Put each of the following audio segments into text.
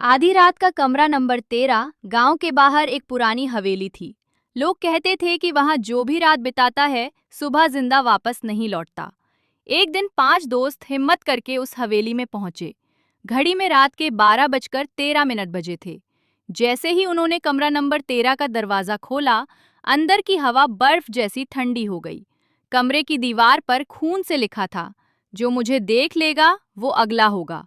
आधी रात का कमरा नंबर 13 गांव के बाहर एक पुरानी हवेली थी। लोग कहते थे कि वहां जो भी रात बिताता है सुबह जिंदा वापस नहीं लौटता। एक दिन 5 दोस्त हिम्मत करके उस हवेली में पहुंचे। घड़ी में रात के 12 बजकर 13 मिनट बजे थे। जैसे ही उन्होंने कमरा नंबर 13 का दरवाजा खोला, अंदर की हवा बर्फ जैसी ठंडी हो गई। कमरे की दीवार पर खून से लिखा था, जो मुझे देख लेगा वो अगला होगा।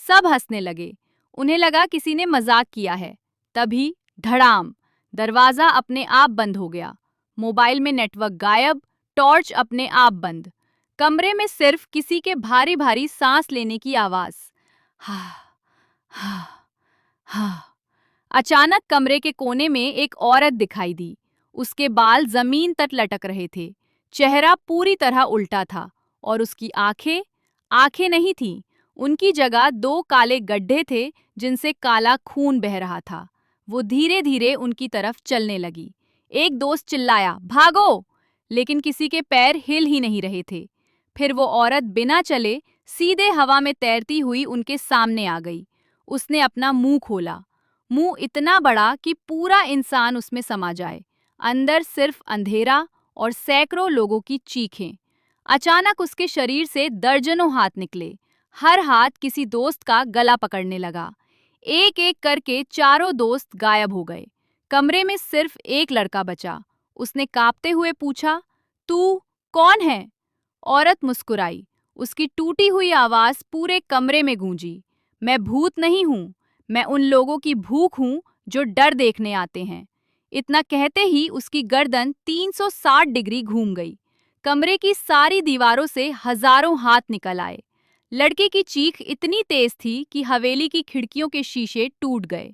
सब हंसने लगे। उन्हें लगा किसी ने मजाक किया है। तभी धड़ाम, दरवाजा अपने आप बंद हो गया। मोबाइल में नेटवर्क गायब, टॉर्च अपने आप बंद। कमरे में सिर्फ किसी के भारी भारी सांस लेने की आवाज। हा हा हा। अचानक कमरे के कोने में एक औरत दिखाई दी। उसके बाल जमीन तक लटक रहे थे। चेहरा पूरी तरह उल्टा था और उसकी आंखें आंखें नहीं थीं। उनकी जगह 2 काले गड्ढे थे जिनसे काला खून बह रहा था। वो धीरे धीरे उनकी तरफ चलने लगी। एक दोस्त चिल्लाया, भागो! लेकिन किसी के पैर हिल ही नहीं रहे थे। फिर वो औरत बिना चले सीधे हवा में तैरती हुई उनके सामने आ गई। उसने अपना मुंह खोला। मुंह इतना बड़ा कि पूरा इंसान उसमें समा जाए। अंदर सिर्फ अंधेरा और सैकड़ों लोगों की चीखें। अचानक उसके शरीर से दर्जनों हाथ निकले। हर हाथ किसी दोस्त का गला पकड़ने लगा। एक एक करके चारों दोस्त गायब हो गए। कमरे में सिर्फ एक लड़का बचा। उसने कांपते हुए पूछा, तू कौन है? औरत मुस्कुराई। उसकी टूटी हुई आवाज पूरे कमरे में गूंजी। मैं भूत नहीं हूँ, मैं उन लोगों की भूख हूँ जो डर देखने आते हैं। इतना कहते ही उसकी गर्दन 360 डिग्री घूम गई। कमरे की सारी दीवारों से हजारों हाथ निकल आए। लड़के की चीख इतनी तेज थी कि हवेली की खिड़कियों के शीशे टूट गए।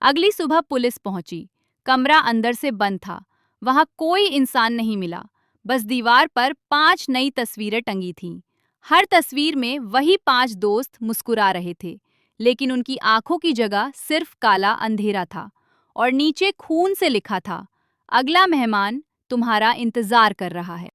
अगली सुबह पुलिस पहुंची। कमरा अंदर से बंद था। वहां कोई इंसान नहीं मिला। बस दीवार पर 5 नई तस्वीरें टंगी थीं। हर तस्वीर में वही 5 दोस्त मुस्कुरा रहे थे, लेकिन उनकी आंखों की जगह सिर्फ काला अंधेरा था और नीचे खून से लिखा था, अगला मेहमान तुम्हारा इंतजार कर रहा है।